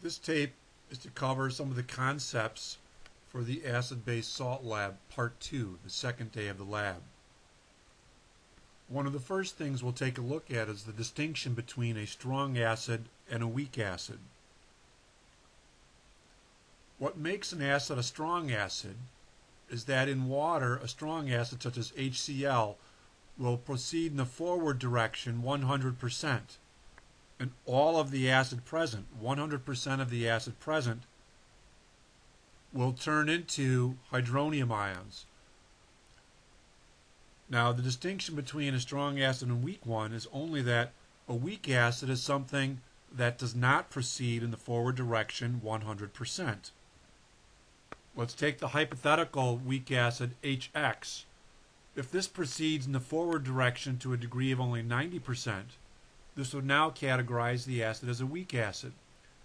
This tape is to cover some of the concepts for the acid-base salt lab part 2, the second day of the lab. One of the first things we'll take a look at is the distinction between a strong acid and a weak acid. What makes an acid a strong acid is that in water, a strong acid such as HCl will proceed in the forward direction 100%. And all of the acid present, 100% of the acid present, will turn into hydronium ions. Now, the distinction between a strong acid and a weak one is only that a weak acid is something that does not proceed in the forward direction 100%. Let's take the hypothetical weak acid HX. If this proceeds in the forward direction to a degree of only 90%, this would now categorize the acid as a weak acid.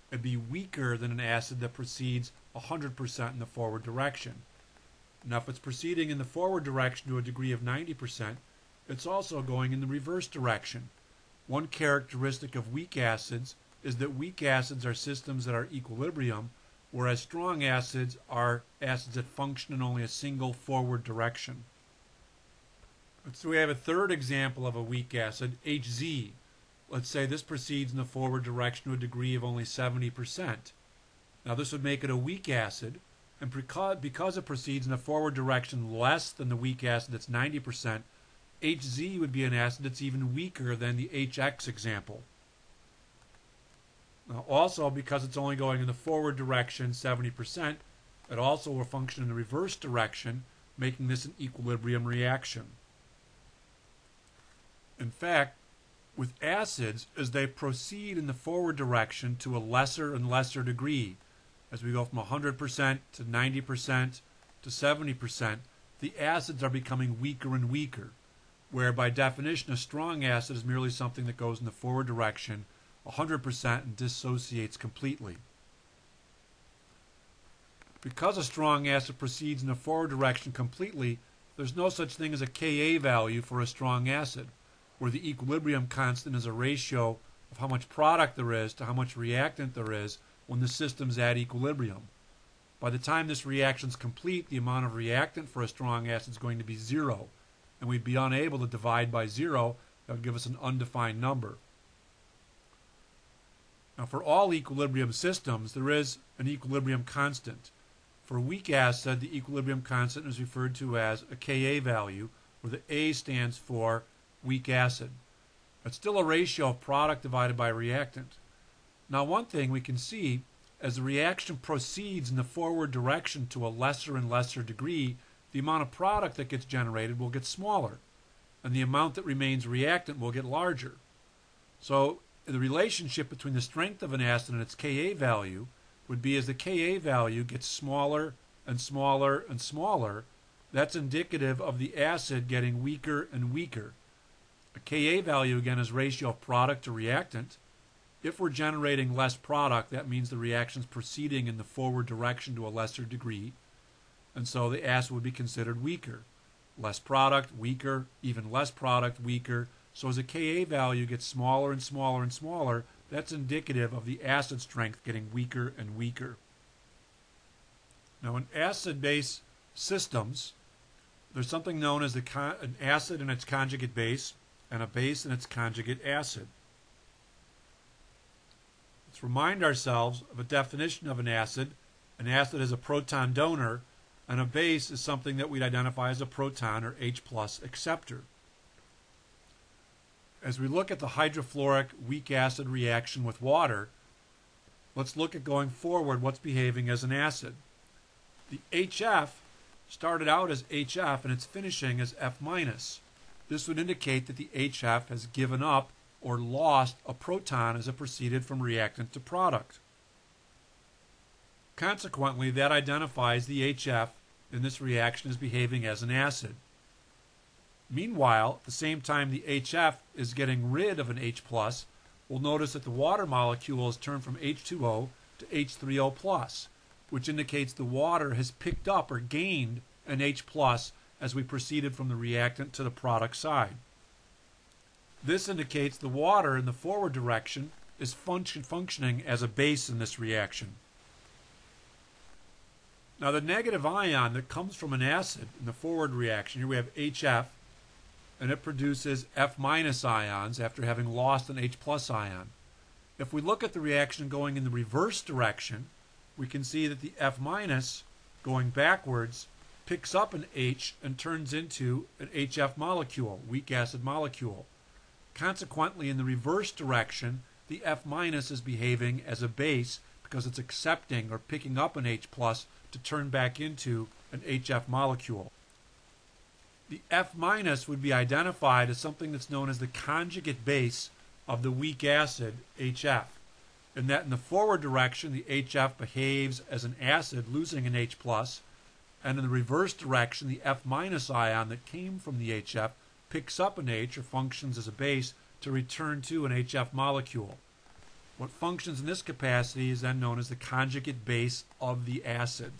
It'd be weaker than an acid that proceeds 100% in the forward direction. Now, if it's proceeding in the forward direction to a degree of 90%, it's also going in the reverse direction. One characteristic of weak acids is that weak acids are systems that are equilibrium, whereas strong acids are acids that function in only a single forward direction. So we have a third example of a weak acid, HZ. Let's say this proceeds in the forward direction to a degree of only 70%. Now this would make it a weak acid, and because it proceeds in the forward direction less than the weak acid that's 90%, HZ would be an acid that's even weaker than the HX example. Now also, because it's only going in the forward direction 70%, it also will function in the reverse direction, making this an equilibrium reaction. In fact, with acids, as they proceed in the forward direction to a lesser and lesser degree, as we go from 100% to 90% to 70%, the acids are becoming weaker and weaker, where by definition a strong acid is merely something that goes in the forward direction 100% and dissociates completely. Because a strong acid proceeds in the forward direction completely, there's no such thing as a Ka value for a strong acid, where the equilibrium constant is a ratio of how much product there is to how much reactant there is when the system's at equilibrium. By the time this reaction is complete, the amount of reactant for a strong acid is going to be 0, and we'd be unable to divide by 0. That would give us an undefined number. Now, for all equilibrium systems, there is an equilibrium constant. For a weak acid, the equilibrium constant is referred to as a Ka value, where the A stands for weak acid. It's still a ratio of product divided by reactant. Now, one thing we can see, as the reaction proceeds in the forward direction to a lesser and lesser degree, the amount of product that gets generated will get smaller, and the amount that remains reactant will get larger. So the relationship between the strength of an acid and its Ka value would be as the Ka value gets smaller and smaller and smaller, that's indicative of the acid getting weaker and weaker. A Ka value, again, is ratio of product to reactant. If we're generating less product, that means the reaction's proceeding in the forward direction to a lesser degree, and so the acid would be considered weaker. Less product, weaker, even less product, weaker. So as the Ka value gets smaller and smaller and smaller, that's indicative of the acid strength getting weaker and weaker. Now, in acid-base systems, there's something known as an acid and its conjugate base, and a base and its conjugate acid. Let's remind ourselves of a definition of an acid. An acid is a proton donor, and a base is something that we'd identify as a proton or H+ acceptor. As we look at the hydrofluoric weak acid reaction with water, let's look at going forward what's behaving as an acid. The HF started out as HF and it's finishing as F-. This would indicate that the HF has given up or lost a proton as it proceeded from reactant to product. Consequently, that identifies the HF in this reaction as behaving as an acid. Meanwhile, at the same time the HF is getting rid of an H+, we'll notice that the water molecule has turned from H2O to H3O+, which indicates the water has picked up or gained an H+ as we proceeded from the reactant to the product side. This indicates the water in the forward direction is functioning as a base in this reaction. Now the negative ion that comes from an acid in the forward reaction, here we have HF, and it produces F- ions after having lost an H+ ion. If we look at the reaction going in the reverse direction, we can see that the F- going backwards picks up an H and turns into an HF molecule, weak acid molecule. Consequently, in the reverse direction, the F- is behaving as a base because it's accepting or picking up an H+ to turn back into an HF molecule. The F- would be identified as something that's known as the conjugate base of the weak acid HF, and that in the forward direction the HF behaves as an acid losing an H+, and in the reverse direction the F- ion that came from the HF picks up an H or functions as a base to return to an HF molecule. What functions in this capacity is then known as the conjugate base of the acid.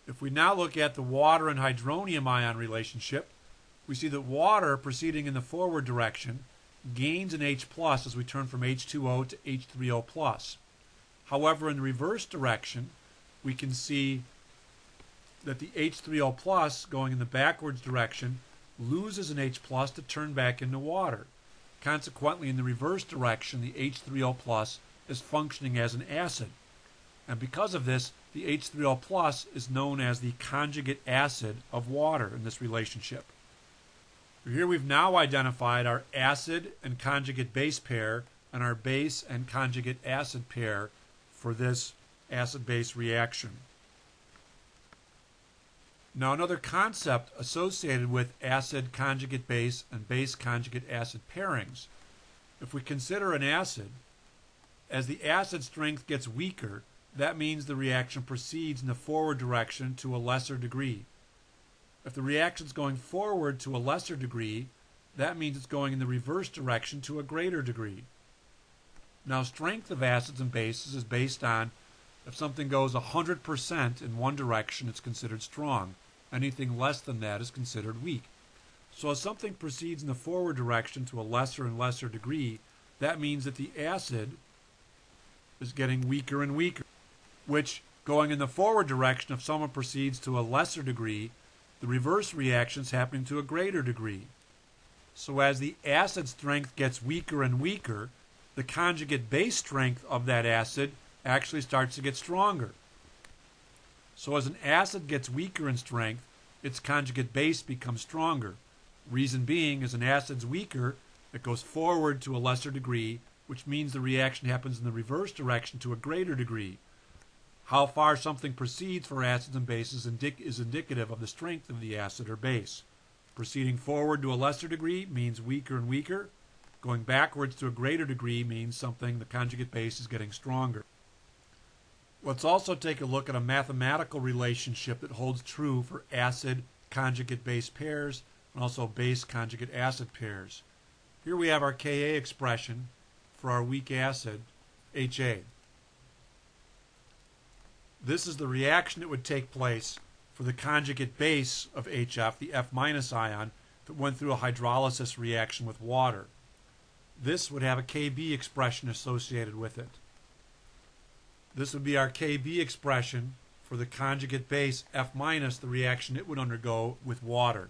If we now look at the water and hydronium ion relationship, we see that water proceeding in the forward direction gains an H+ as we turn from H2O to H3O+. However, in the reverse direction, we can see that the H3O+ going in the backwards direction loses an H+ to turn back into water. Consequently, in the reverse direction, the H3O+ is functioning as an acid. And because of this, the H3O+ is known as the conjugate acid of water in this relationship. Here we've now identified our acid and conjugate base pair and our base and conjugate acid pair for this acid-base reaction. Now another concept associated with acid conjugate base and base conjugate acid pairings. If we consider an acid, as the acid strength gets weaker, that means the reaction proceeds in the forward direction to a lesser degree. If the reaction is going forward to a lesser degree, that means it's going in the reverse direction to a greater degree. Now, strength of acids and bases is based on if something goes 100% in one direction, it's considered strong. Anything less than that is considered weak. So as something proceeds in the forward direction to a lesser and lesser degree, that means that the acid is getting weaker and weaker, which, going in the forward direction, if someone proceeds to a lesser degree, the reverse reaction is happening to a greater degree. So as the acid strength gets weaker and weaker, the conjugate base strength of that acid actually starts to get stronger. So as an acid gets weaker in strength, its conjugate base becomes stronger. Reason being, as an acid's weaker, it goes forward to a lesser degree, which means the reaction happens in the reverse direction to a greater degree. How far something proceeds for acids and bases is indicative of the strength of the acid or base. Proceeding forward to a lesser degree means weaker and weaker. Going backwards to a greater degree means something, the conjugate base, is getting stronger. Let's also take a look at a mathematical relationship that holds true for acid conjugate base pairs and also base conjugate acid pairs. Here we have our Ka expression for our weak acid, HA. This is the reaction that would take place for the conjugate base of HF, the F- ion, that went through a hydrolysis reaction with water. This would have a Kb expression associated with it. This would be our Kb expression for the conjugate base F-, the reaction it would undergo with water.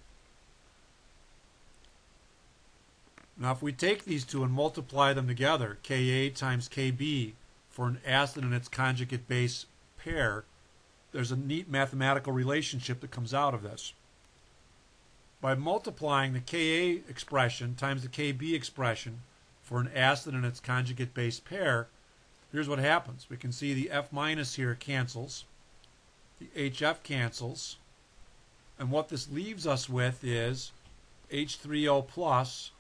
Now if we take these two and multiply them together, Ka times Kb, for an acid and its conjugate base pair, there's a neat mathematical relationship that comes out of this. By multiplying the Ka expression times the Kb expression for an acid and its conjugate base pair, here's what happens. We can see the F- here cancels, the HF cancels, and what this leaves us with is H3O plus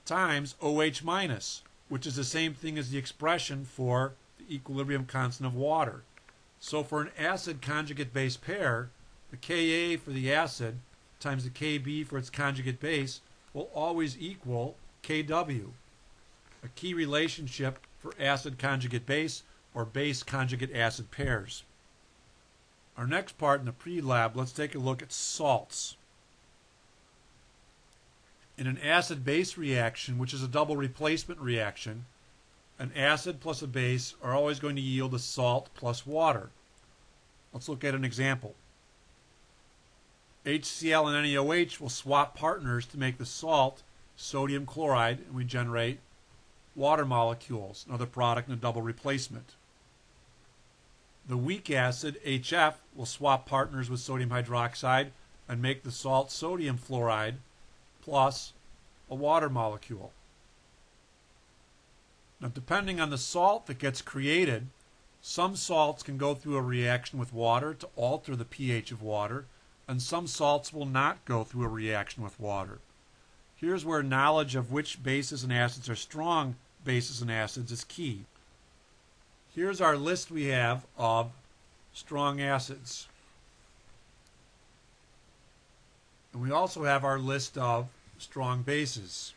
times OH minus, which is the same thing as the expression for the equilibrium constant of water. So for an acid conjugate base pair, the Ka for the acid times the Kb for its conjugate base will always equal Kw, a key relationship for acid conjugate base or base conjugate acid pairs. Our next part in the pre-lab, let's take a look at salts. In an acid-base reaction, which is a double replacement reaction, an acid plus a base are always going to yield a salt plus water. Let's look at an example. HCl and NaOH will swap partners to make the salt sodium chloride, and we generate water molecules, another product in a double replacement. The weak acid, HF, will swap partners with sodium hydroxide and make the salt sodium fluoride plus a water molecule. Now, depending on the salt that gets created, some salts can go through a reaction with water to alter the pH of water, and some salts will not go through a reaction with water. Here's where knowledge of which bases and acids are strong bases and acids is key. Here's our list we have of strong acids. And we also have our list of strong bases.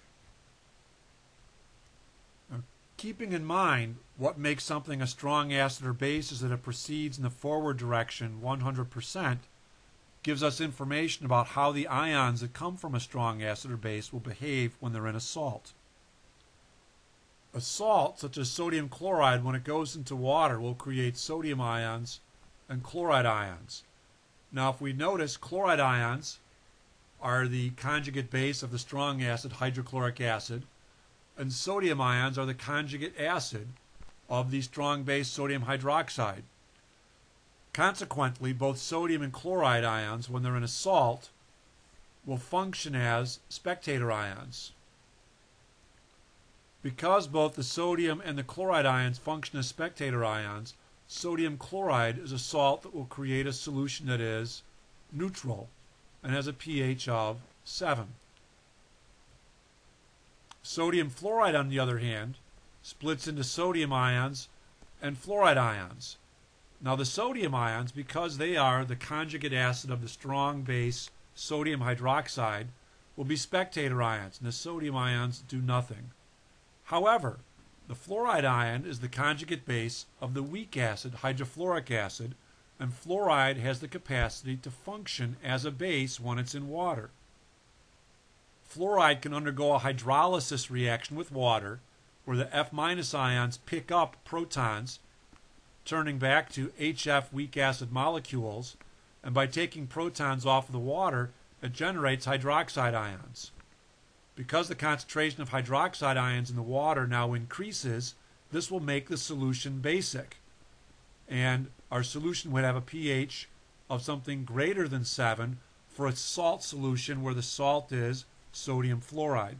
Now, keeping in mind what makes something a strong acid or base is that it proceeds in the forward direction 100%, gives us information about how the ions that come from a strong acid or base will behave when they're in a salt. A salt, such as sodium chloride, when it goes into water, will create sodium ions and chloride ions. Now, if we notice, chloride ions are the conjugate base of the strong acid hydrochloric acid, and sodium ions are the conjugate acid of the strong base sodium hydroxide. Consequently, both sodium and chloride ions, when they're in a salt, will function as spectator ions. Because both the sodium and the chloride ions function as spectator ions, sodium chloride is a salt that will create a solution that is neutral and has a pH of 7. Sodium fluoride, on the other hand, splits into sodium ions and fluoride ions. Now, the sodium ions, because they are the conjugate acid of the strong base sodium hydroxide, will be spectator ions, and the sodium ions do nothing. However, the fluoride ion is the conjugate base of the weak acid hydrofluoric acid, and fluoride has the capacity to function as a base when it's in water. Fluoride can undergo a hydrolysis reaction with water, where the F- ions pick up protons, turning back to HF weak acid molecules, and by taking protons off of the water, it generates hydroxide ions. Because the concentration of hydroxide ions in the water now increases, this will make the solution basic. And our solution would have a pH of something greater than 7 for a salt solution where the salt is sodium fluoride.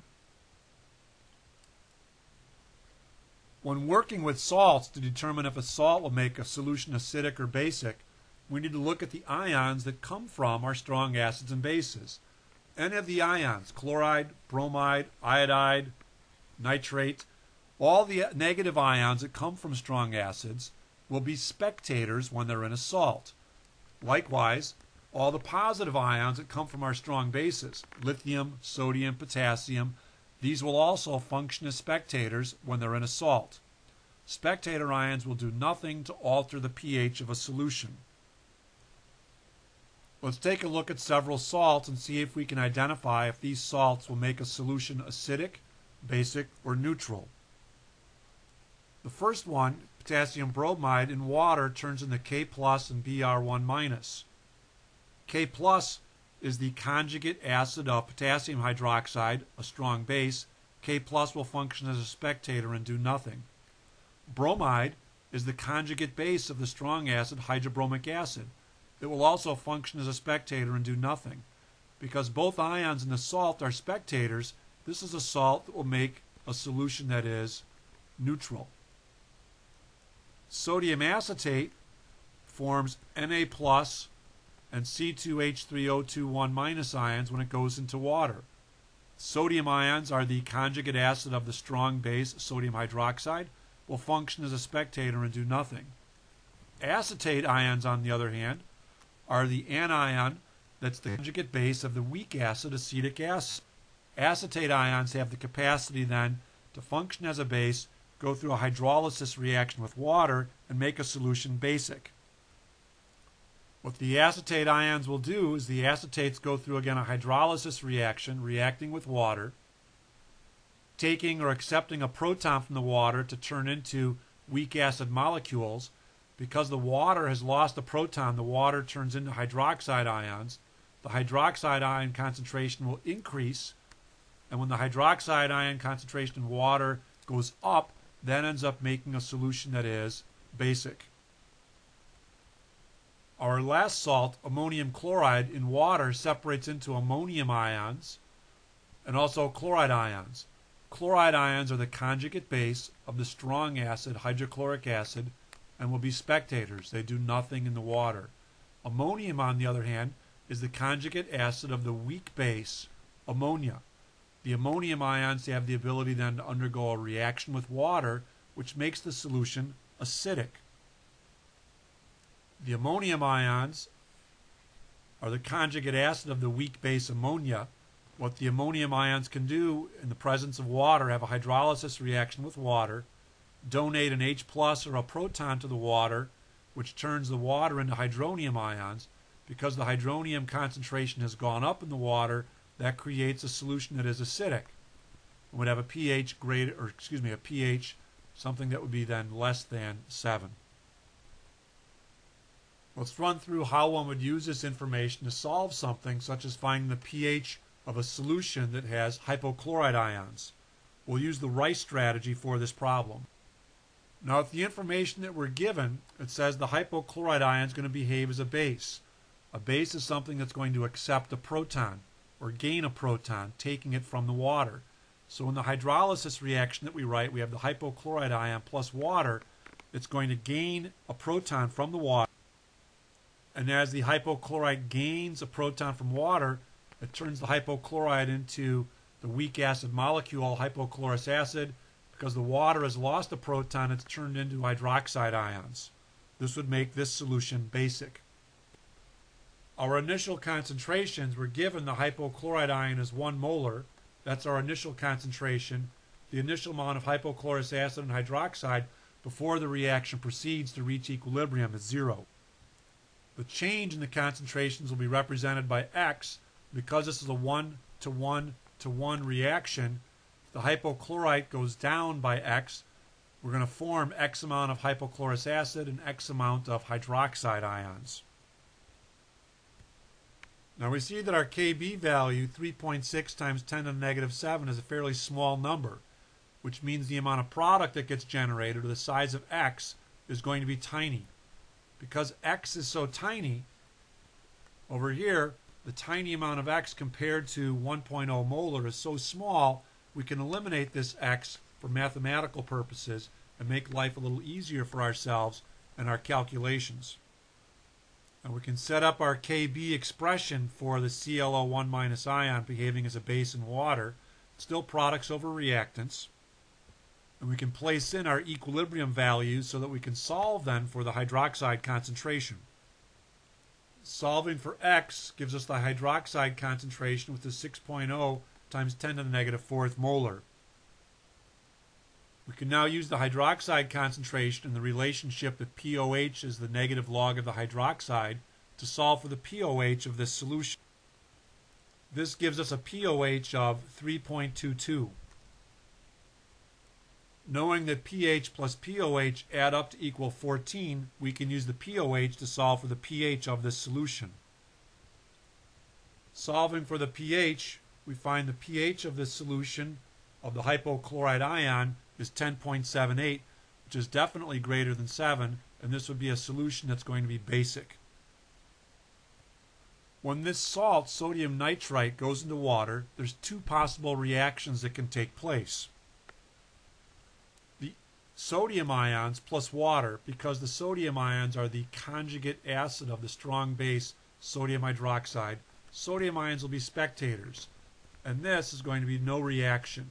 When working with salts to determine if a salt will make a solution acidic or basic, we need to look at the ions that come from our strong acids and bases. Any of the ions, chloride, bromide, iodide, nitrate, all the negative ions that come from strong acids will be spectators when they're in a salt. Likewise, all the positive ions that come from our strong bases, lithium, sodium, potassium, these will also function as spectators when they're in a salt. Spectator ions will do nothing to alter the pH of a solution. Let's take a look at several salts and see if we can identify if these salts will make a solution acidic, basic, or neutral. The first one, potassium bromide, in water turns into K plus and Br1 minus. K plus is the conjugate acid of potassium hydroxide, a strong base. K plus will function as a spectator and do nothing. Bromide is the conjugate base of the strong acid hydrobromic acid. It will also function as a spectator and do nothing. Because both ions in the salt are spectators, this is a salt that will make a solution that is neutral. Sodium acetate forms Na plus and C2H3O21 minus ions when it goes into water. Sodium ions are the conjugate acid of the strong base sodium hydroxide, will function as a spectator and do nothing. Acetate ions, on the other hand, are the anion that's the conjugate base of the weak acid acetic acid. Acetate ions have the capacity then to function as a base, go through a hydrolysis reaction with water, and make a solution basic. What the acetate ions will do is the acetates go through again a hydrolysis reaction, reacting with water, taking or accepting a proton from the water to turn into weak acid molecules. Because the water has lost a proton, the water turns into hydroxide ions. The hydroxide ion concentration will increase, and when the hydroxide ion concentration in water goes up, that ends up making a solution that is basic. Our last salt, ammonium chloride, in water separates into ammonium ions and also chloride ions. Chloride ions are the conjugate base of the strong acid, hydrochloric acid, and will be spectators. They do nothing in the water. Ammonium, on the other hand, is the conjugate acid of the weak base, ammonia. The ammonium ions have the ability then to undergo a reaction with water, which makes the solution acidic. The ammonium ions are the conjugate acid of the weak base ammonia. What the ammonium ions can do in the presence of water, have a hydrolysis reaction with water, donate an H plus or a proton to the water, which turns the water into hydronium ions. Because the hydronium concentration has gone up in the water, that creates a solution that is acidic. It would have a pH greater, or excuse me, a pH, something that would be then less than 7. Let's run through how one would use this information to solve something such as finding the pH of a solution that has hypochlorite ions. We'll use the Rice strategy for this problem. Now, if the information that we're given, it says the hypochlorite ion is going to behave as a base. A base is something that's going to accept a proton or gain a proton, taking it from the water. So in the hydrolysis reaction that we write, we have the hypochlorite ion plus water. It's going to gain a proton from the water. And as the hypochlorite gains a proton from water, it turns the hypochlorite into the weak acid molecule, hypochlorous acid. Because the water has lost a proton, it's turned into hydroxide ions. This would make this solution basic. Our initial concentrations were given the hypochlorite ion as 1 molar. That's our initial concentration. The initial amount of hypochlorous acid and hydroxide before the reaction proceeds to reach equilibrium is 0. The change in the concentrations will be represented by X. Because this is a 1-to-1-to-1 reaction, the hypochlorite goes down by X. We're going to form X amount of hypochlorous acid and X amount of hydroxide ions. Now we see that our Kb value, 3.6 times 10 to the negative 7, is a fairly small number, which means the amount of product that gets generated, or the size of X, is going to be tiny. Because X is so tiny, over here, the tiny amount of X compared to 1.0 molar is so small, we can eliminate this X for mathematical purposes and make life a little easier for ourselves and our calculations. And we can set up our Kb expression for the ClO1 minus ion behaving as a base in water, still products over reactants. And we can place in our equilibrium values so that we can solve then for the hydroxide concentration. Solving for X gives us the hydroxide concentration, with the 6.0 times 10 to the negative 4th molar. We can now use the hydroxide concentration and the relationship that pOH is the negative log of the hydroxide to solve for the pOH of this solution. This gives us a pOH of 3.22. Knowing that pH plus pOH add up to equal 14, we can use the pOH to solve for the pH of this solution. Solving for the pH, we find the pH of this solution of the hypochlorite ion is 10.78, which is definitely greater than 7, and this would be a solution that's going to be basic. When this salt, sodium nitrite, goes into water, there's 2 possible reactions that can take place. The sodium ions plus water, because the sodium ions are the conjugate acid of the strong base sodium hydroxide, sodium ions will be spectators, and this is going to be no reaction.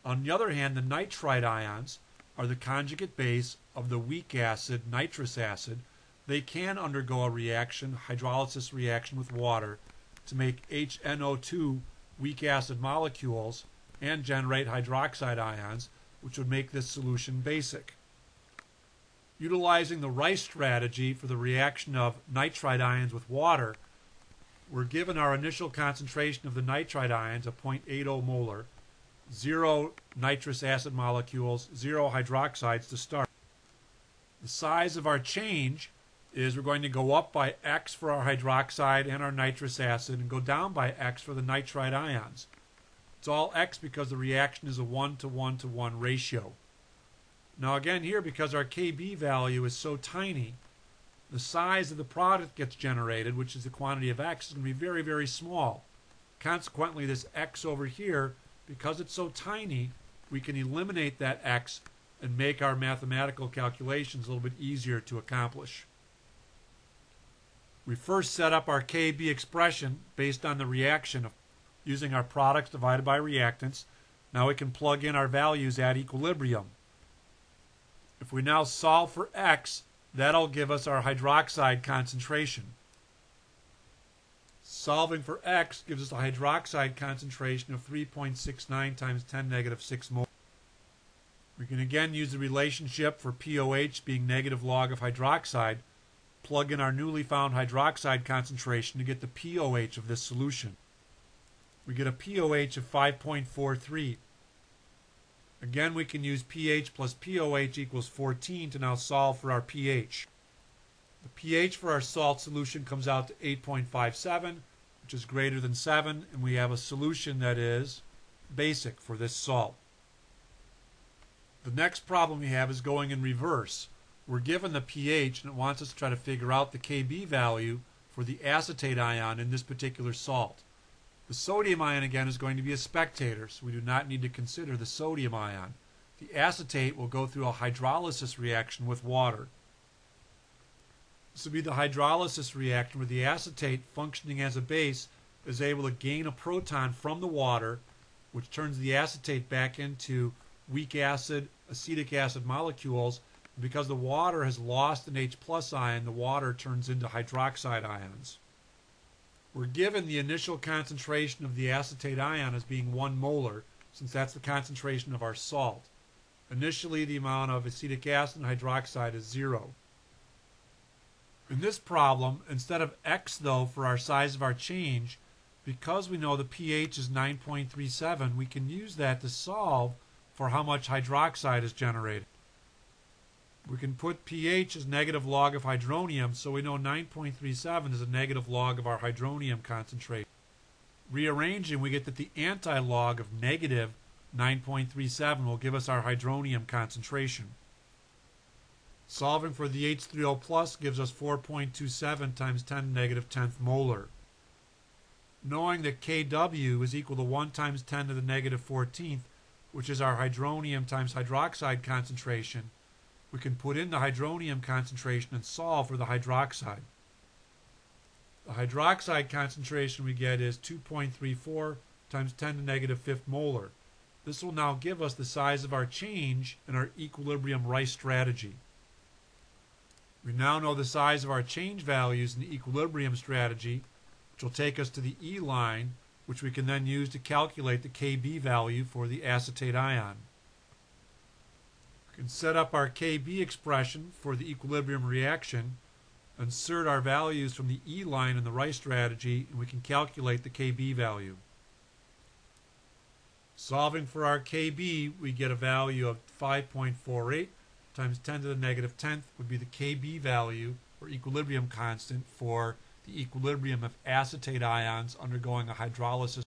On the other hand, the nitrite ions are the conjugate base of the weak acid, nitrous acid. They can undergo a reaction, hydrolysis reaction with water, to make HNO2 weak acid molecules and generate hydroxide ions, which would make this solution basic. Utilizing the Rice strategy for the reaction of nitrite ions with water, we're given our initial concentration of the nitrite ions of 0.80 molar, 0 nitrous acid molecules, 0 hydroxides to start. The size of our change is we're going to go up by X for our hydroxide and our nitrous acid and go down by X for the nitrite ions. It's all X because the reaction is a 1:1:1 ratio. Now again here, because our Kb value is so tiny, the size of the product gets generated, which is the quantity of X, is going to be very, very small. Consequently, this X over here, because it's so tiny, we can eliminate that X and make our mathematical calculations a little bit easier to accomplish. We first set up our Kb expression based on the reaction of using our products divided by reactants. Now we can plug in our values at equilibrium. If we now solve for X, that'll give us our hydroxide concentration. Solving for X gives us a hydroxide concentration of 3.69 times 10⁻⁶ mole. We can again use the relationship for pOH being negative log of hydroxide, plug in our newly found hydroxide concentration to get the pOH of this solution. We get a pOH of 5.43. Again, we can use pH plus pOH equals 14 to now solve for our pH. The pH for our salt solution comes out to 8.57, which is greater than 7, and we have a solution that is basic for this salt. The next problem we have is going in reverse. We're given the pH and it wants us to try to figure out the Kb value for the acetate ion in this particular salt. The sodium ion again is going to be a spectator, so we do not need to consider the sodium ion. The acetate will go through a hydrolysis reaction with water. This will be the hydrolysis reaction where the acetate, functioning as a base, is able to gain a proton from the water, which turns the acetate back into weak acid, acetic acid molecules. And because the water has lost an H+ ion, the water turns into hydroxide ions. We're given the initial concentration of the acetate ion as being 1 molar, since that's the concentration of our salt. Initially, the amount of acetic acid and hydroxide is 0. In this problem, instead of X, though, for our size of our change, because we know the pH is 9.37, we can use that to solve for how much hydroxide is generated. We can put pH as negative log of hydronium, so we know 9.37 is a negative log of our hydronium concentration. Rearranging, we get that the anti-log of negative 9.37 will give us our hydronium concentration. Solving for the H3O plus gives us 4.27 times 10⁻⁻�10 molar. Knowing that Kw is equal to 1 times 10⁻⁻⁴ which is our hydronium times hydroxide concentration, we can put in the hydronium concentration and solve for the hydroxide. The hydroxide concentration we get is 2.34 times 10⁻⁵ molar. This will now give us the size of our change in our equilibrium Rice strategy. We now know the size of our change values in the equilibrium strategy, which will take us to the E line, which we can then use to calculate the Kb value for the acetate ion. We can set up our Kb expression for the equilibrium reaction, insert our values from the E line in the Rice strategy, and we can calculate the Kb value. Solving for our Kb, we get a value of 5.48 times 10⁻⁻�10 would be the Kb value, or equilibrium constant, for the equilibrium of acetate ions undergoing a hydrolysis